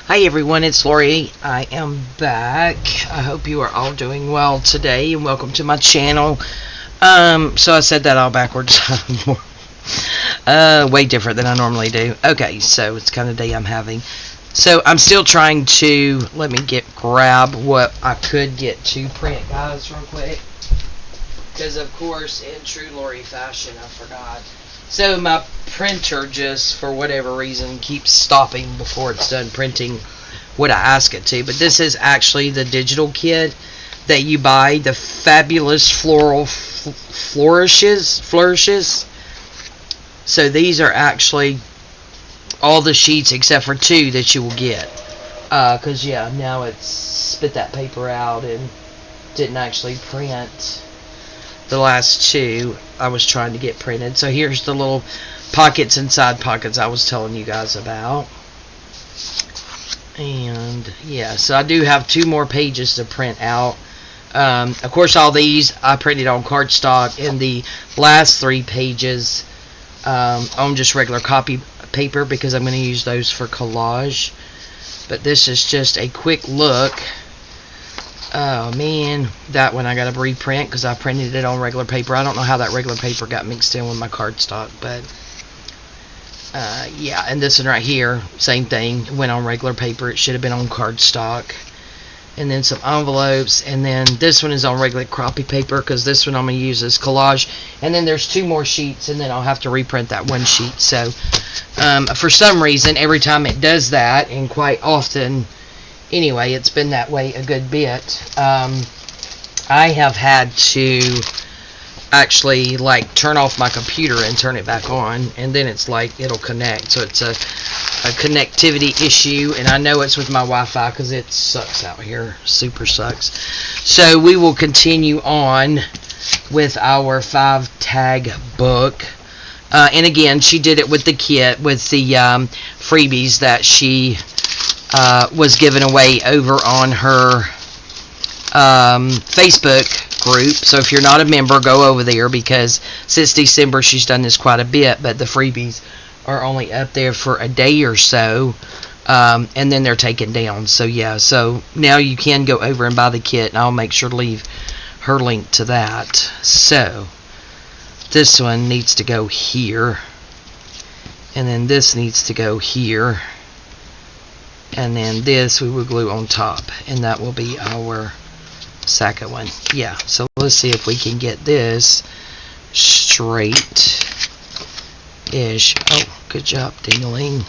Hi everyone, it's Lori. I am back. I hope you are all doing well today and welcome to my channel. So I said that all backwards. Way different than I normally do. Okay, so it's kind of day I'm having. So I'm still trying to, let me grab what I could get to print, guys, real quick. Because of course, in true Lori fashion, I forgot. So my printer just, for whatever reason, keeps stopping before it's done printing what I ask it to. But this is actually the digital kit that you buy, the fabulous floral flourishes. So these are actually all the sheets except for 2 that you will get. Because yeah, now it's spit that paper out and didn't actually print the last 2 I was trying to get printed. So here's the little pockets inside pockets I was telling you guys about. And yeah, so I do have 2 more pages to print out. Of course, all these I printed on cardstock, and the last 3 pages on just regular copy paper because I'm going to use those for collage. But this is just a quick look. Oh man, that one I got to reprint because I printed it on regular paper. I don't know how that regular paper got mixed in with my cardstock, but yeah, and this one right here, same thing, went on regular paper. It should have been on cardstock. And then some envelopes, and then this one is on regular copy paper because this one I'm going to use as collage. And then there's 2 more sheets, and then I'll have to reprint that 1 sheet. So for some reason, every time it does that, and quite often anyway, it's been that way a good bit. I have had to actually like turn off my computer and turn it back on, and then it's like it'll connect. So it's a connectivity issue, and I know it's with my Wi-Fi because it sucks out here, super sucks. So we will continue on with our 5 tag book. And again, she did it with the kit, with the freebies that she was given away over on her Facebook group. So if you're not a member, go over there because since December she's done this quite a bit, but the freebies are only up there for a day or so, and then they're taken down. So yeah, so now you can go over and buy the kit, and I'll make sure to leave her link to that. So this one needs to go here, and then this needs to go here, and then this we will glue on top, and that will be our second one. Yeah, so let's see if we can get this straight ish. Oh, good job, ding-a-ling.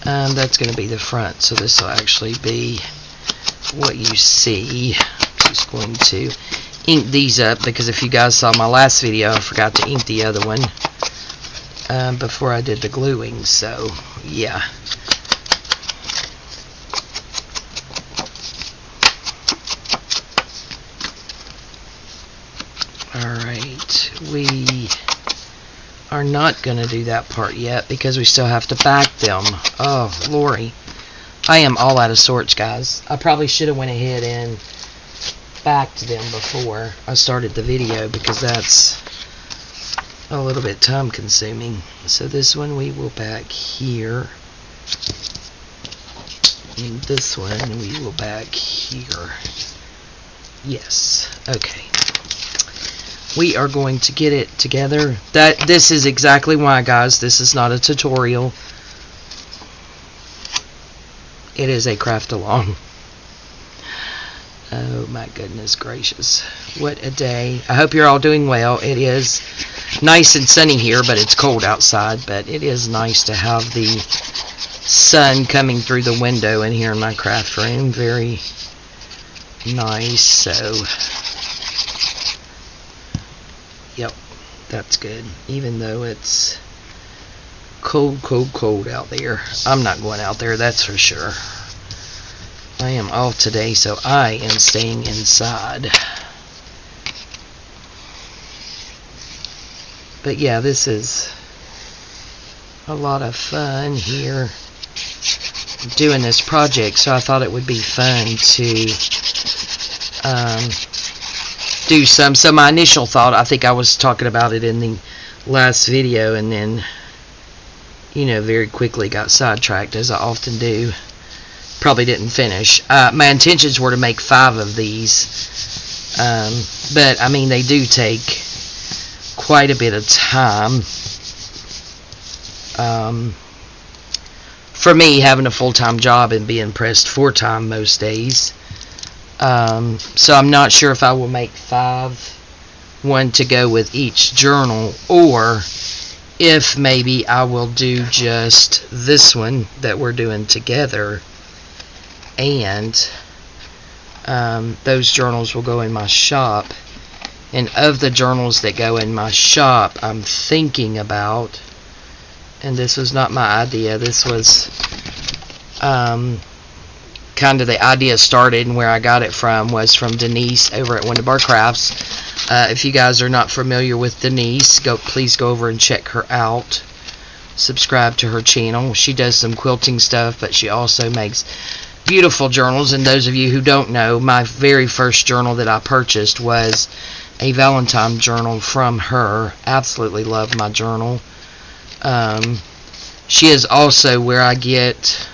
That's going to be the front, so this will actually be what you see. I'm just going to ink these up because if you guys saw my last video, I forgot to ink the other one before I did the gluing. So yeah. Alright, we are not going to do that part yet because we still have to back them. Oh, Lori. I am all out of sorts, guys. I probably should have went ahead and backed them before I started the video because that's a little bit time consuming. So this one we will back here. And this one we will back here. Yes. Okay. We are going to get it together. This is exactly why, guys, this is not a tutorial. It is a craft along. Oh my goodness gracious. What a day. I hope you're all doing well. It is nice and sunny here, but it's cold outside. But it is nice to have the sun coming through the window in here in my craft room. Very nice. So yep, that's good. Even though it's cold out there. I'm not going out there, that's for sure. I am off today, so I am staying inside. But yeah, this is a lot of fun here doing this project, so I thought it would be fun to do some. So my initial thought, I think I was talking about it in the last video, and then, you know, very quickly got sidetracked, as I often do. probably didn't finish. My intentions were to make 5 of these, but I mean, they do take quite a bit of time. For me, having a full-time job and being pressed 4-time most days. So I'm not sure if I will make 5, one to go with each journal, or if maybe I will do just this one that we're doing together, and those journals will go in my shop. And of the journals that go in my shop, I'm thinking about, and this was not my idea, this was kind of the idea started, and where I got it from was from Denise over at Wonderbar Crafts. If you guys are not familiar with Denise, please go over and check her out. Subscribe to her channel. She does some quilting stuff, but she also makes beautiful journals. And those of you who don't know, my very first journal that I purchased was a Valentine journal from her. Absolutely love my journal. She is also where I get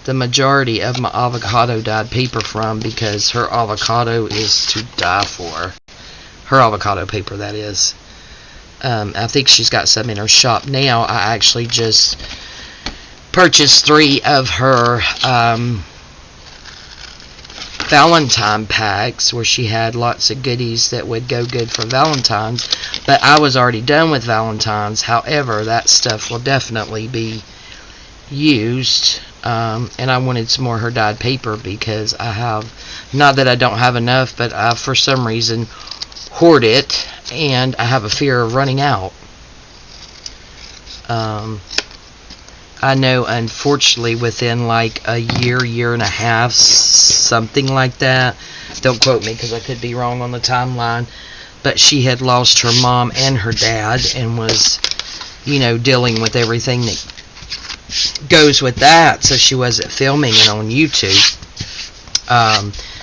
the majority of my avocado dyed paper from, because her avocado is to die for. Her avocado paper, that is. I think she's got some in her shop now. I actually just purchased 3 of her Valentine packs, where she had lots of goodies that would go good for Valentine's, but I was already done with Valentine's. However, that stuff will definitely be used, and I wanted some more of her dyed paper, because I have, not that I don't have enough, but I for some reason hoard it, and I have a fear of running out. I know, unfortunately, within like a year and a half, something like that, don't quote me because I could be wrong on the timeline, but she had lost her mom and her dad, and was, you know, dealing with everything that goes with that, so she wasn't filming it on YouTube.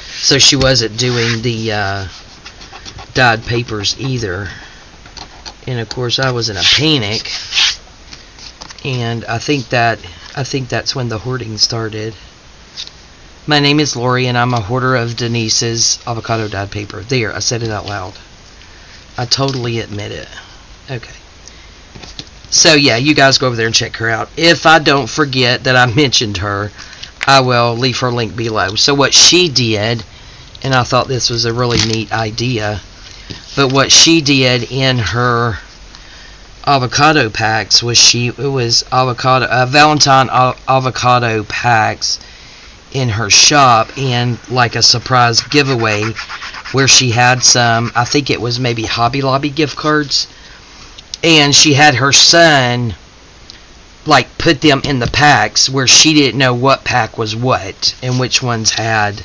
So she wasn't doing the dyed papers either. And of course, I was in a panic. And I think that's when the hoarding started. My name is Lori, and I'm a hoarder of Denise's avocado dyed paper. There, I said it out loud. I totally admit it. Okay. So yeah, you guys go over there and check her out. If I don't forget that I mentioned her, I will leave her link below. So what she did, and I thought this was a really neat idea, but what she did in her avocado packs was Valentine avocado packs in her shop, and like a surprise giveaway where she had some, I think it was maybe Hobby Lobby gift cards, and she had her son like put them in the packs where she didn't know what pack was what and which ones had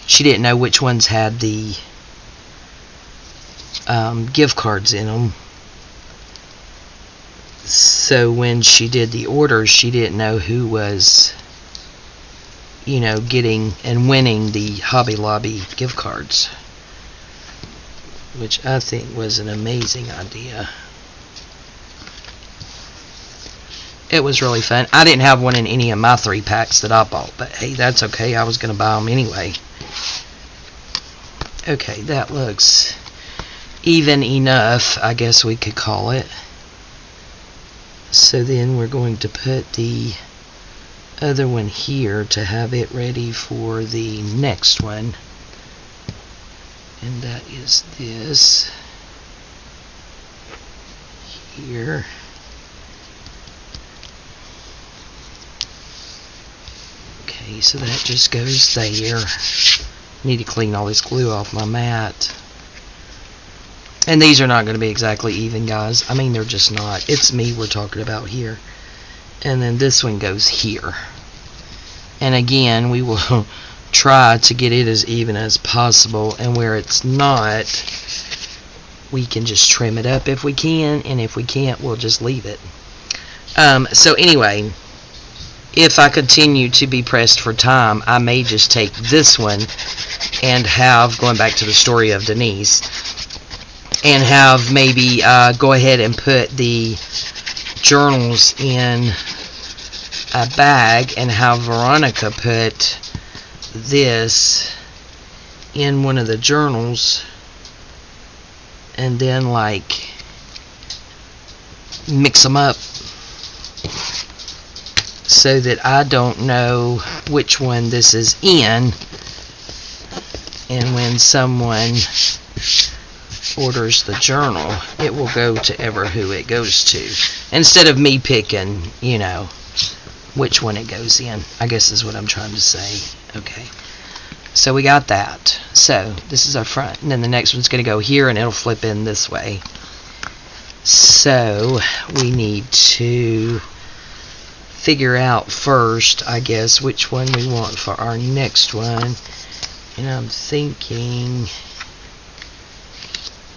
she didn't know which ones had the gift cards in them. So when she did the orders, she didn't know who was, you know, getting and winning the Hobby Lobby gift cards, which I think was an amazing idea. It was really fun. I didn't have one in any of my 3 packs that I bought, but hey, that's okay. I was going to buy them anyway. Okay, that looks even enough, I guess we could call it. So then we're going to put the other one here to have it ready for the next one. And that is this here. Okay, so that just goes there. Need to clean all this glue off my mat. And these are not going to be exactly even, guys. I mean, they're just not. It's me we're talking about here. And then this one goes here. And again, we will try to get it as even as possible. And where it's not, we can just trim it up if we can. And if we can't, we'll just leave it. So anyway, if I continue to be pressed for time, I may just take this one and have, going back to the story of Denise, and have maybe go ahead and put the journals in a bag and have Veronica put this in one of the journals, and then like mix them up so that I don't know which one this is in, and when someone orders the journal, it will go to ever who it goes to, instead of me picking, you know, which one it goes in, I guess is what I'm trying to say. Okay, so we got that. So this is our front, and then the next one's going to go here, and it'll flip in this way. So we need to figure out first, I guess, which one we want for our next one. And I'm thinking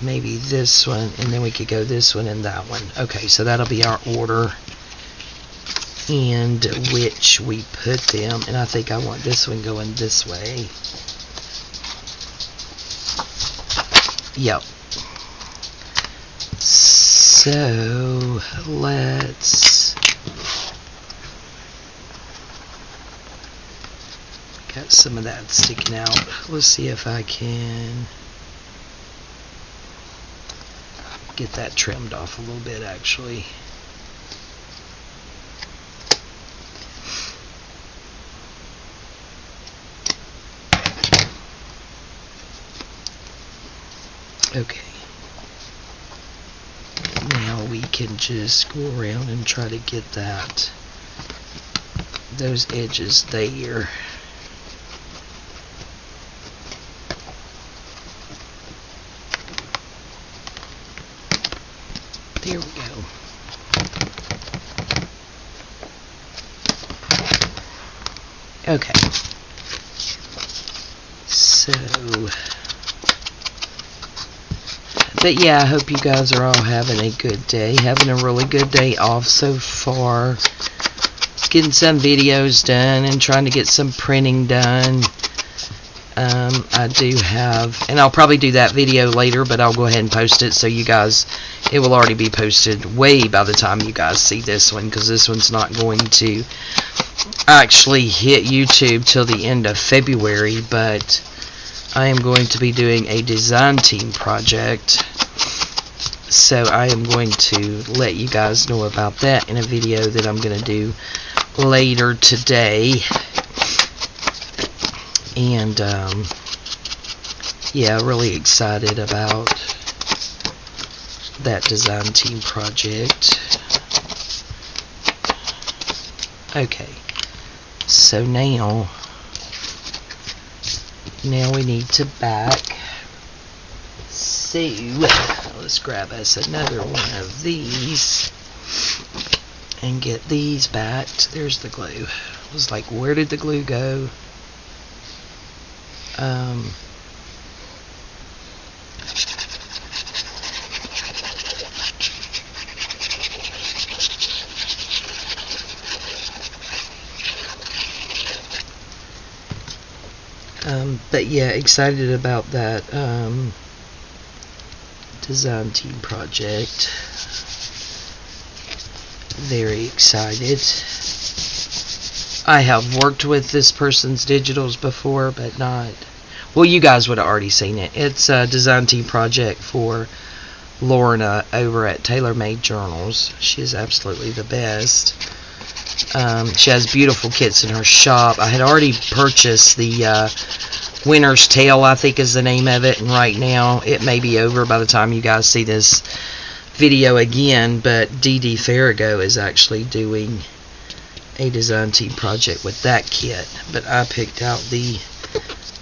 maybe this one, and then we could go this one and that one. Okay, so that'll be our order and which we put them. And I think I want this one going this way. Yep. So let's got some of that sticking out. Let's see if I can get that trimmed off a little bit, actually. Okay. Now we can just go around and try to get those edges there. There we go. Okay. So, but yeah, I hope you guys are all having a good day. Having a really good day off so far. Just getting some videos done and trying to get some printing done. I do have, and I'll probably do that video later, but I'll go ahead and post it so you guys, it will already be posted way by the time you guys see this one, because this one's not going to actually hit YouTube till the end of February, but I am going to be doing a design team project, so I am going to let you guys know about that in a video that I'm going to do later today. And yeah, really excited about that design team project. Okay, so now we need to back. So let's grab us another one of these and get these backed. There's the glue. I was like, where did the glue go? But yeah, excited about that design team project. Very excited. I have worked with this person's digitals before, but not, well, you guys would have already seen it. It's a design team project for Lorna over at Tailor Made Journals. She is absolutely the best. She has beautiful kits in her shop. I had already purchased the Winter's Tale, I think is the name of it, and right now it may be over by the time you guys see this video again, but Dee Dee Farrago is actually doing a design team project with that kit, but I picked out the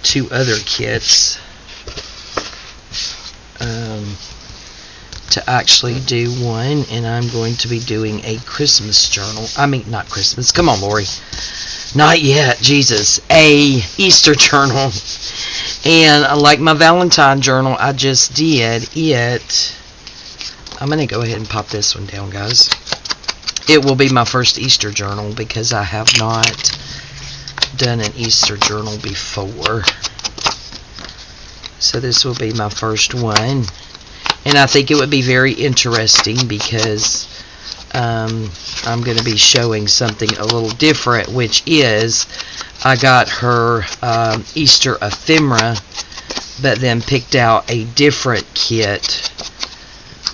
two other kits to actually do one, and I'm going to be doing a Christmas journal. I mean, not Christmas, come on, Lori, not yet, Jesus, a Easter journal. And like my Valentine journal I just did it, I'm going to go ahead and pop this one down, guys. It will be my first Easter journal because I have not done an Easter journal before. So this will be my first one. And I think it would be very interesting because I'm going to be showing something a little different, which is I got her Easter ephemera, but then picked out a different kit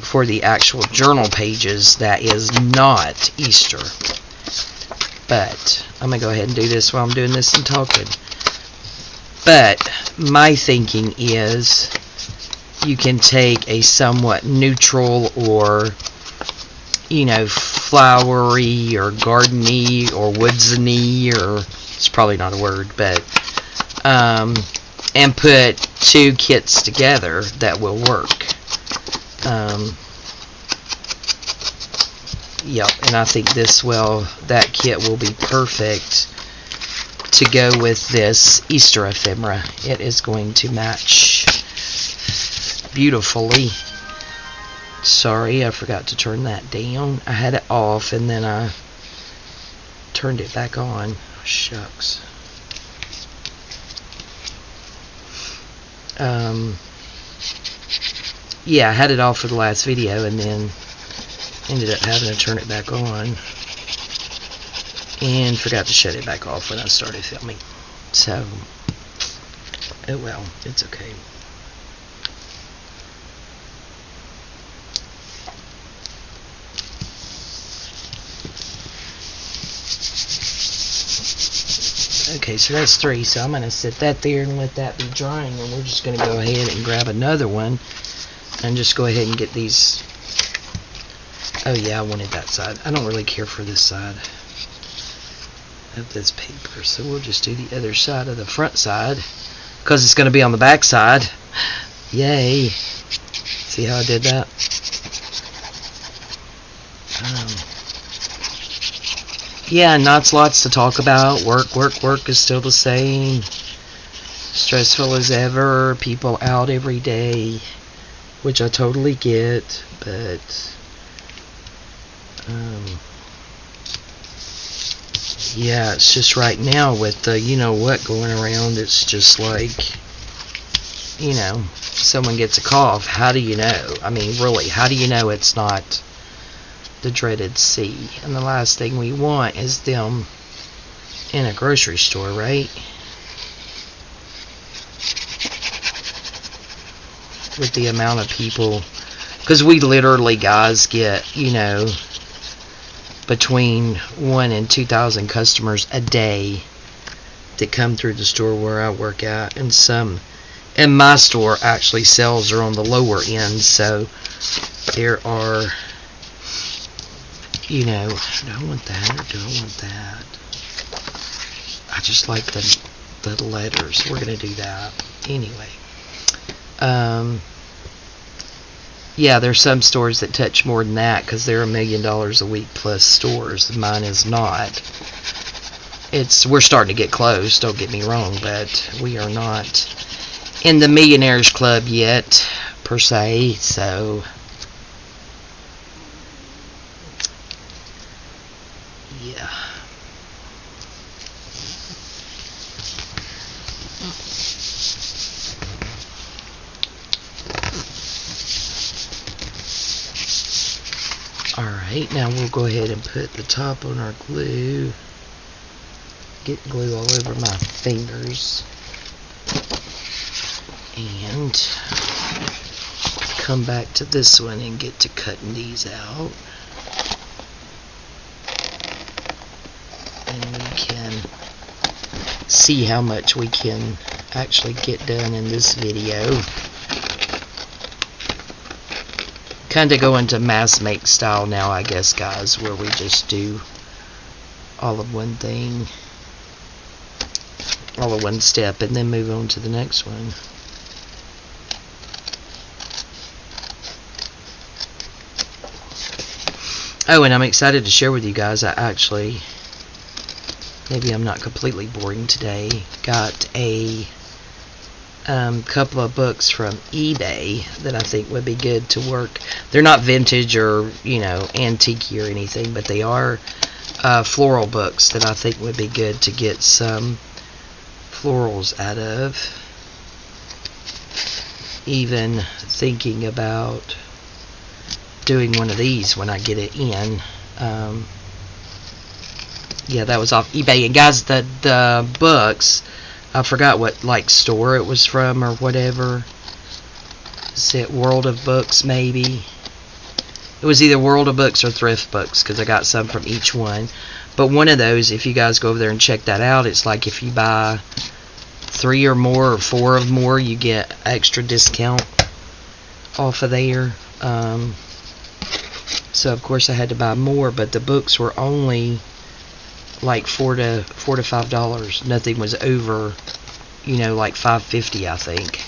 for the actual journal pages that is not Easter. But I'm going to go ahead and do this while I'm doing this and talking. But my thinking is you can take a somewhat neutral or, you know, flowery or gardeny or woodsy, or it's probably not a word, but and put two kits together that will work. Yep, and I think that kit will be perfect to go with this Easter ephemera. It is going to match beautifully. Sorry, I forgot to turn that down. I had it off and then I turned it back on. Oh, shucks. Yeah, I had it off for the last video and then ended up having to turn it back on and forgot to shut it back off when I started filming. So, oh well, it's okay. Okay, so that's 3, so I'm going to set that there and let that be drying, and we're just going to go ahead and grab another one and just go ahead and get these. Oh yeah, I wanted that side. I don't really care for this side of this paper, so we'll just do the other side of the front side because it's going to be on the back side. Yay. See how I did that? Yeah, not lots to talk about. Work is still the same. Stressful as ever. People out every day, which I totally get, but yeah, it's just right now with the you know what going around, it's just like, you know, someone gets a cough, how do you know? I mean, really, how do you know it's not the dreaded C? And the last thing we want is them in a grocery store, right? With the amount of people, because we literally, guys, get, you know, between 1,000 and 2,000 customers a day that come through the store where I work at, and some in my store actually sales are on the lower end, so there are, you know, do I want that or do I want that? I just like the letters. We're gonna do that anyway. Yeah, there's some stores that touch more than that because they're $1 million a week plus stores. Mine is not. We're starting to get close, don't get me wrong, but we are not in the millionaires club yet, per se, so yeah. Alright, now we'll go ahead and put the top on our glue. Get glue all over my fingers. And come back to this one and get to cutting these out. And we can see how much we can actually get done in this video. Kind of go into mass make style now, I guess, guys, where we just do all of one thing, all of one step, and then move on to the next one. Oh, and I'm excited to share with you guys, I actually, maybe I'm not completely boring today, got a couple of books from eBay that I think would be good to work. They're not vintage or, you know, antique or anything, but they are floral books that I think would be good to get some florals out of. Even thinking about doing one of these when I get it in. Yeah, that was off eBay. And guys, the books, I forgot what like store it was from or whatever. Is it World of Books maybe? It was either World of Books or Thrift Books, because I got some from each one. But one of those, if you guys go over there and check that out, it's like if you buy 3 or more or 4 or more, you get extra discount off of there. So of course I had to buy more, but the books were only like $4 to $5. Nothing was over, like $5.50, I think.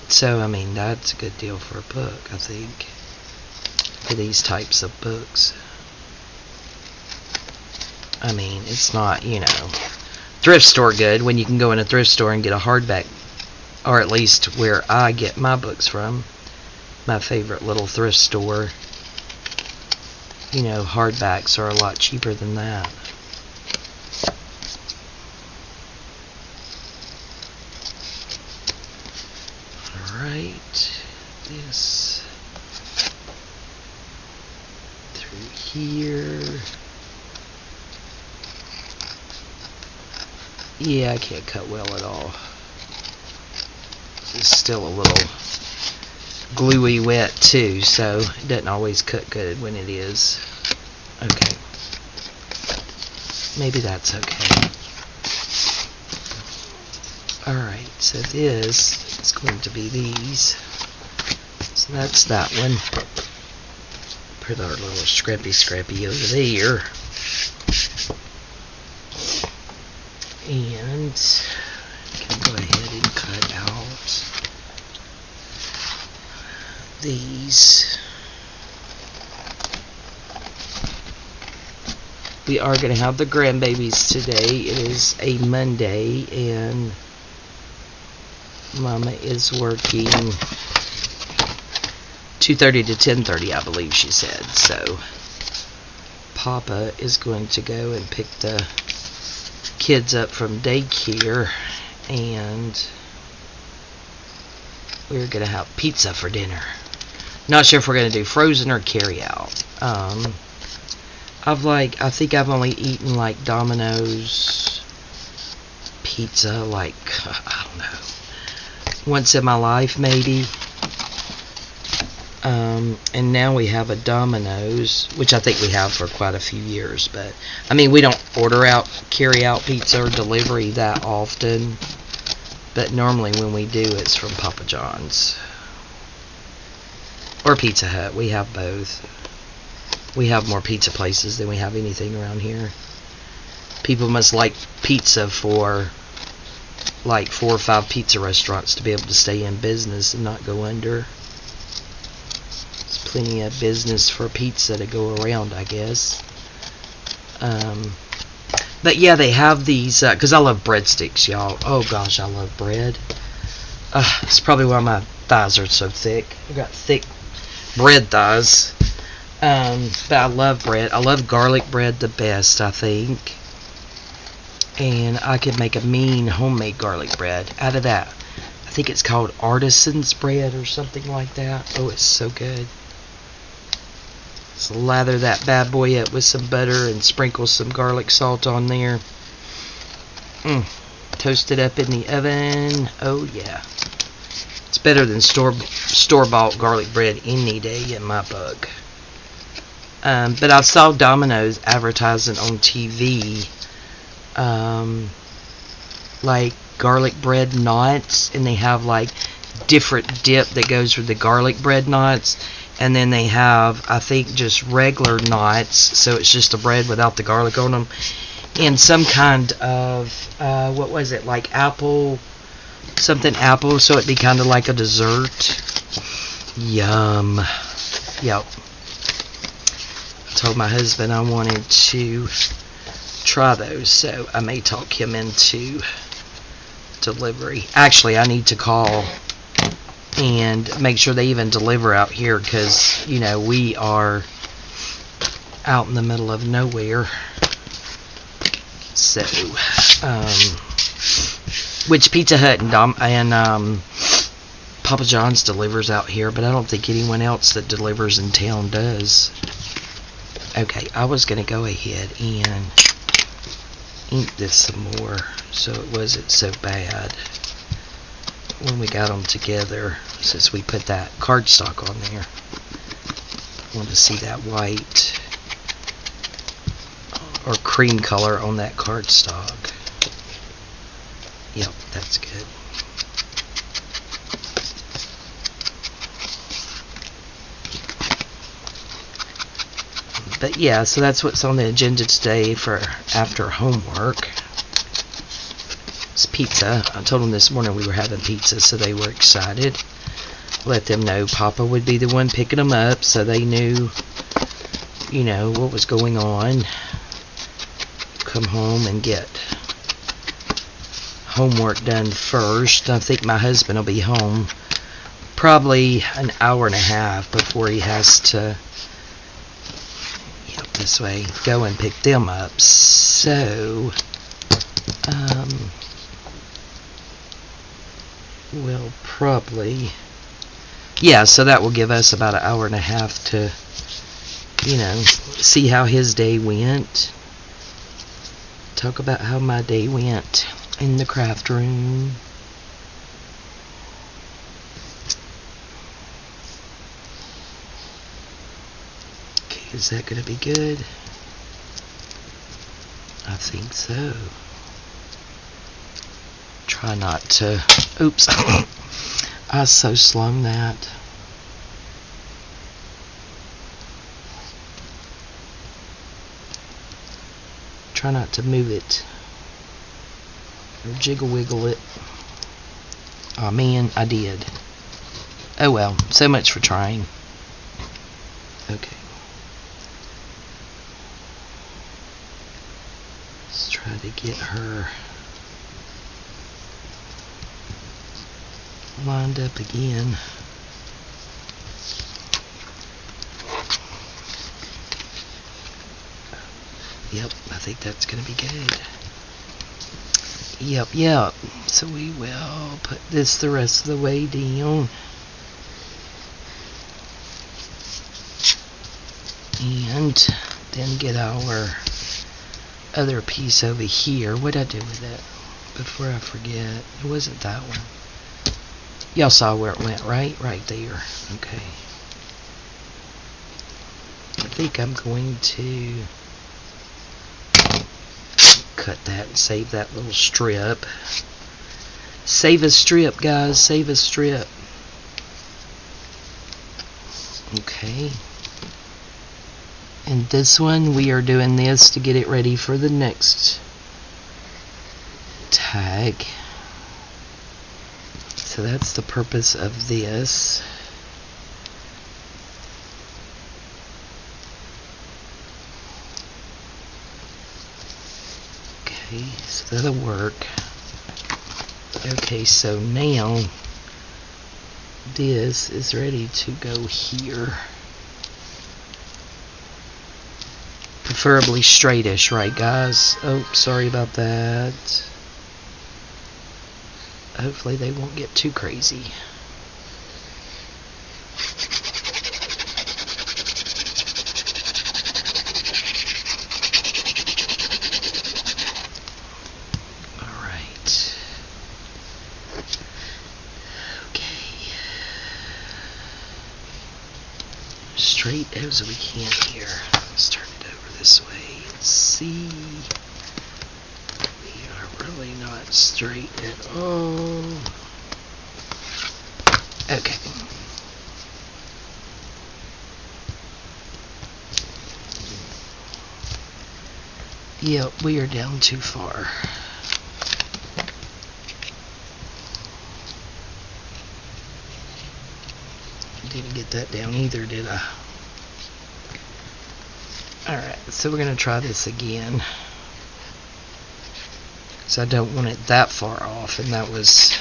So I mean, that's a good deal for a book, I think, for these types of books. I mean, it's not, thrift store good when you can go in a thrift store and get a hardback, or at least where I get my books from, my favorite little thrift store. Hardbacks are a lot cheaper than that. Alright, this through here. Yeah, I can't cut well at all. It's still a little gluey wet too, so it doesn't always cut good when it is. Okay. Maybe that's okay. Alright, so this is going to be these. So that's that one. Put our little scrappy over there. And I can go ahead and cut out these. We are going to have the grandbabies today. It is a Monday, and Mama is working 2:30 to 10:30, I believe she said. So Papa is going to go and pick the kids up from daycare, and we're going to have pizza for dinner. Not sure if we're going to do frozen or carry out. I think I've only eaten like Domino's pizza I don't know, once in my life maybe. And now we have a Domino's, which I think we have for quite a few years, but I mean, we don't carry out pizza or delivery that often, but normally when we do, it's from Papa John's or Pizza Hut. We have both. We have more pizza places than we have anything around here. People must like pizza for like 4 or 5 pizza restaurants to be able to stay in business and not go under. There's plenty of business for pizza to go around, I guess. But yeah, they have these, because I love breadsticks, y'all. Oh gosh, I love bread. It's probably why my thighs are so thick. I've got thick bread thighs. But I love bread. I love garlic bread the best, I think. And I could make a mean homemade garlic bread out of that. I think it's called artisan's bread or something like that. Oh, it's so good. Just lather that bad boy up with some butter and sprinkle some garlic salt on there. Toast it up in the oven. Oh yeah. It's better than store-bought garlic bread any day in my book. But I saw Domino's advertising on TV, like garlic bread knots, and they have like different dip that goes with the garlic bread knots, and then they have, I think, just regular knots, so it's just a bread without the garlic on them, and some kind of, what was it, like apple, so it'd be kind of like a dessert. Yum. Yep. Told my husband I wanted to try those, so I may talk him into delivery. Actually, I need to call and make sure they even deliver out here, because we are out in the middle of nowhere. So which Pizza Hut and Papa John's delivers out here, but I don't think anyone else that delivers in town does. Okay, I was going to go ahead and ink this some more so it wasn't so bad when we got them together, since we put that cardstock on there. I want to see that white or cream color on that cardstock. Yep, that's good. But yeah, so that's what's on the agenda today for after homework. It's pizza. I told them this morning we were having pizza, so they were excited. Let them know Papa would be the one picking them up, so they knew, you know, what was going on. Come home and get homework done first. I think my husband will be home probably an hour and a half before he has to, yep, this way, go and pick them up. So, we'll probably, yeah, so that will give us about an hour and a half to, you know, see how his day went. Talk about how my day went in the craft room. Okay, is that going to be good? I think so. Try not to, oops, I so slung that. Try not to move it or jiggle wiggle it. Oh man, I did. Oh well, so much for trying. Okay. Let's try to get her lined up again. Yep, I think that's going to be good. Yep. So we will put this the rest of the way down. And then get our other piece over here. What did I do with it? Before I forget. It wasn't that one. Y'all saw where it went, right? Right there. Okay. I think I'm going to cut that and save that little strip. Save a strip, guys. Save a strip. Okay. And this one, we are doing this to get it ready for the next tag. So that's the purpose of this. Okay, so that'll work. Okay, so now this is ready to go here. Preferably straightish, right guys? Oh, sorry about that. Hopefully they won't get too crazy. Alright. Okay. Straight as we can here. Let's turn it over this way and see. We are really not straight at all. Okay. Yep, we are down too far. Didn't get that down either, did I? Alright, so we're going to try this again. So I don't want it that far off, and that was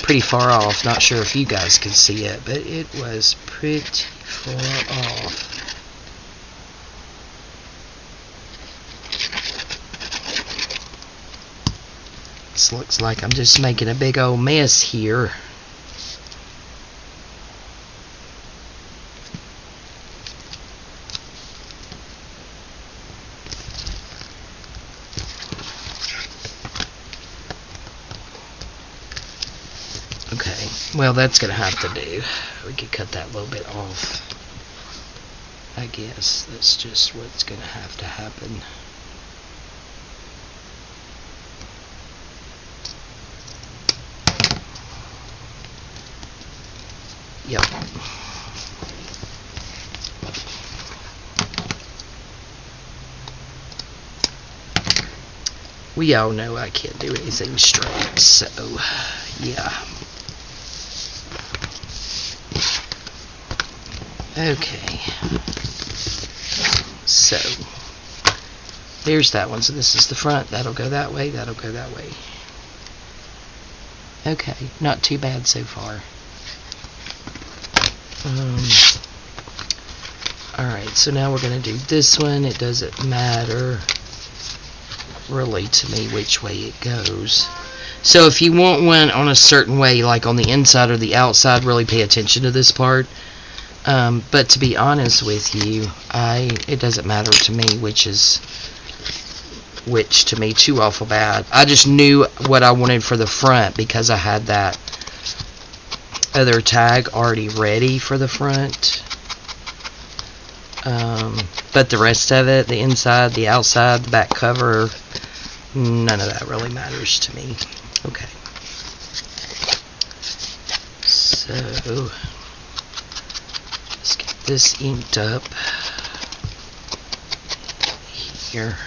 pretty far off. Not sure if you guys could see it, but it was pretty far off. This looks like I'm just making a big old mess here. Well, that's going to have to do. We could cut that little bit off. I guess that's just what's going to have to happen. Yep. We all know I can't do anything straight, so yeah. Okay. So there's that one. So this is the front. That'll go that way. That'll go that way. Okay, not too bad so far. Alright, so now we're going to do this one. It doesn't matter really to me which way it goes. So if you want one on a certain way, like on the inside or the outside, really pay attention to this part. But to be honest with you, it doesn't matter to me which is which to me too awful bad. I just knew what I wanted for the front because I had that other tag already ready for the front. But the rest of it, the inside, the outside, the back cover, none of that really matters to me. Okay. So let's get this inked up here.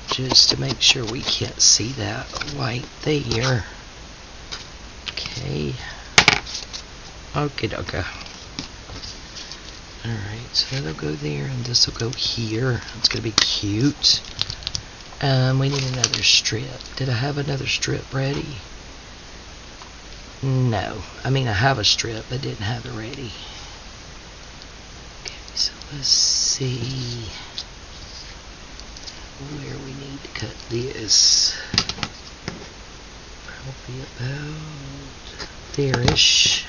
Just to make sure we can't see that white there. Okay. Okay, dokie. Alright, so that'll go there, and this will go here. It's going to be cute. We need another strip. Did I have another strip ready? No. I mean, I have a strip, but didn't have it ready. Okay, so let's see where we need to cut this. Probably about there-ish.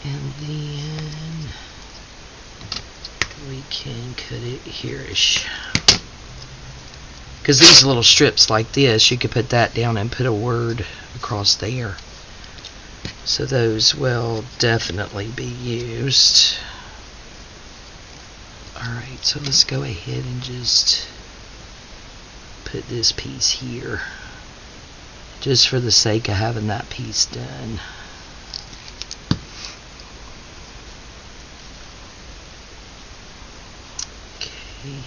And then we can cut it here-ish. Because these little strips like this, you could put that down and put a word across there. So those will definitely be used. Alright, so let's go ahead and just put this piece here. Just for the sake of having that piece done. Okay.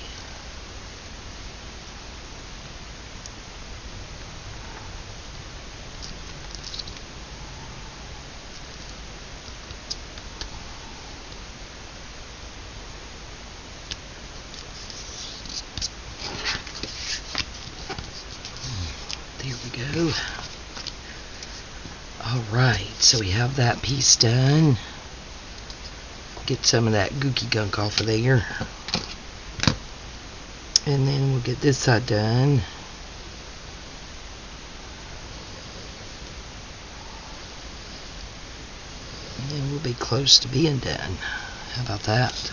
There we go. Alright, so we have that piece done. Get some of that gooky gunk off of there. And then we'll get this side done. And then we'll be close to being done. How about that?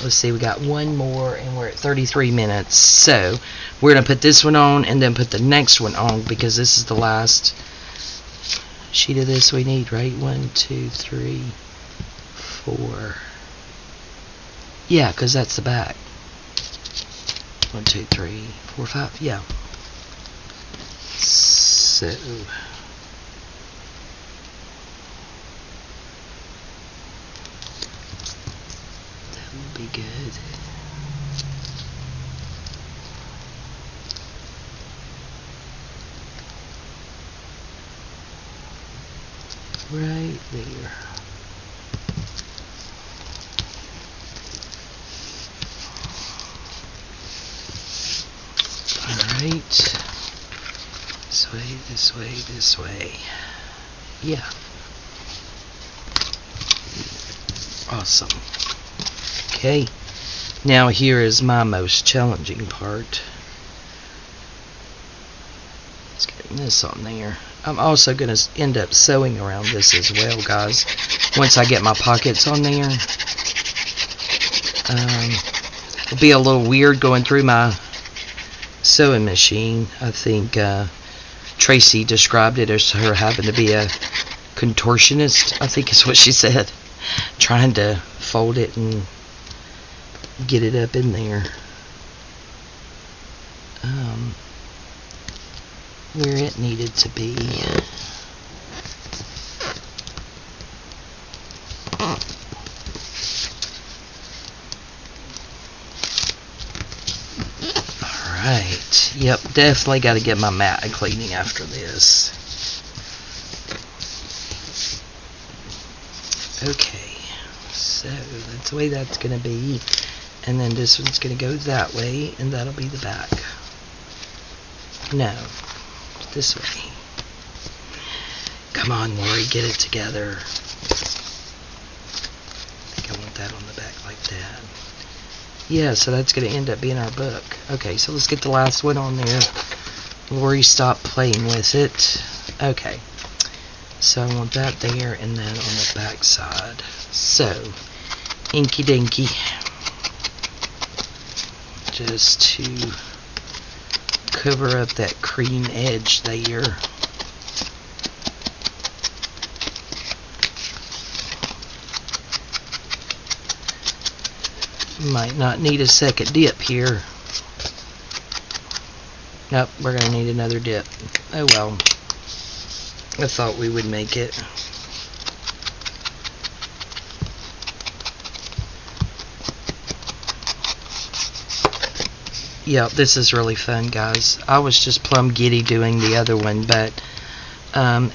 Let's see, we got one more and we're at 33 minutes. So we're going to put this one on and then put the next one on because this is the last sheet of this we need, right? 1, 2, 3, 4. Yeah, because that's the back. 1, 2, 3, 4, 5. Yeah. So that will be good. Right there. Alright. This way, this way, this way. Yeah. Awesome. Okay. Now here is my most challenging part. Let's get this on there. I'm also going to end up sewing around this as well, guys. Once I get my pockets on there. It'll be a little weird going through my sewing machine. I think Tracie described it as her having to be a contortionist, I think is what she said, trying to fold it and get it up in there. Where it needed to be. Alright, yep, definitely got to get my mat cleaning after this. Okay, so that's the way that's going to be. And then this one's going to go that way, and that'll be the back. No, this way. Come on, Lori, get it together. I think I want that on the back like that. Yeah, so that's going to end up being our book. Okay, so let's get the last one on there. Lori, stop playing with it. Okay, so I want that there, and then on the back side. So, inky dinky. Just to cover up that cream edge there. Might not need a second dip here. Nope, we're going to need another dip. Oh well. I thought we would make it. Yeah, this is really fun, guys. I was just plumb giddy doing the other one, but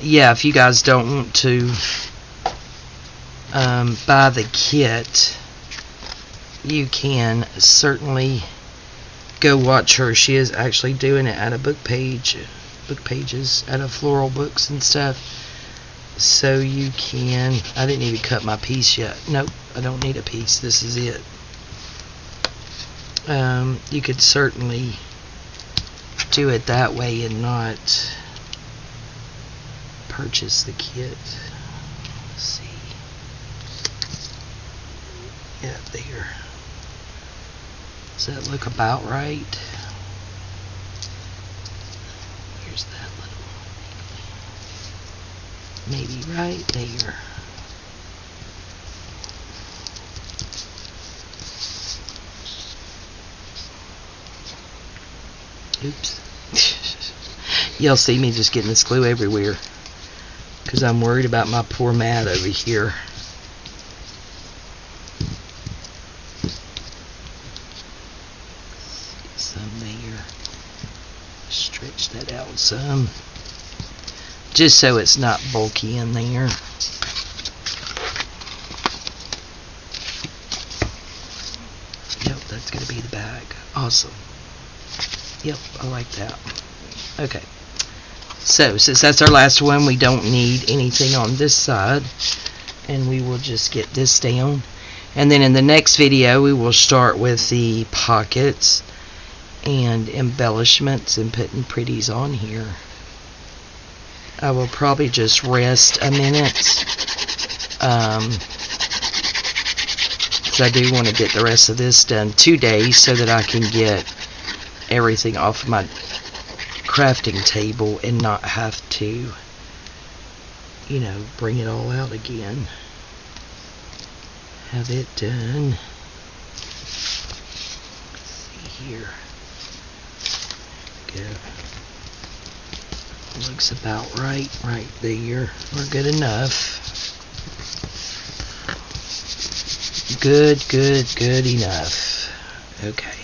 yeah, if you guys don't want to buy the kit, you can certainly go watch her. She is actually doing it at a book pages, out of floral books and stuff. So you can, I didn't even cut my piece yet. Nope, I don't need a piece. This is it. You could certainly do it that way and not purchase the kit. Let's see. Yeah, there. Does that look about right? Here's that little, maybe right there. Oops. You'll see me just getting this glue everywhere because I'm worried about my poor mat over here. Some there. Stretch that out some. Just so it's not bulky in there. Yep, that's going to be the bag. Awesome. Yep, I like that. Okay. So, since that's our last one, we don't need anything on this side. And we will just get this down. And then in the next video, we will start with the pockets and embellishments and putting pretties on here. I will probably just rest a minute. Because I do want to get the rest of this done today so that I can get everything off my crafting table and not have to, you know, bring it all out again. Have it done. Let's see here. Go. Looks about right there. We're good enough. Good enough. Okay.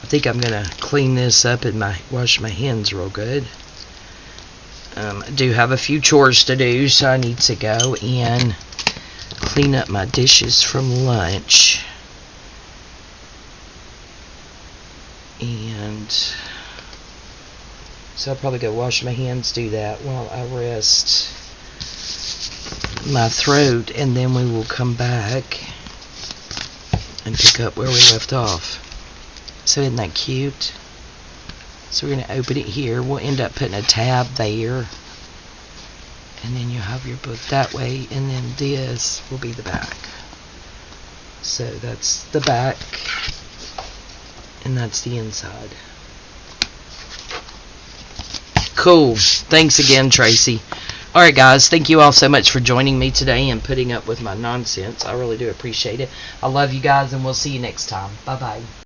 I think I'm going to clean this up and wash my hands real good. I do have a few chores to do, so I need to go and clean up my dishes from lunch. And so I'll probably go wash my hands, do that while I rest my throat, and then we will come back and pick up where we left off. So isn't that cute? So we're going to open it here. We'll end up putting a tab there. And then you'll have your book that way. And then this will be the back. So So that's the back, and that's the inside. Cool. Thanks again, Tracie. Alright guys, thank you all so much for joining me today and putting up with my nonsense. I really do appreciate it. I love you guys, and we'll see you next time. Bye bye.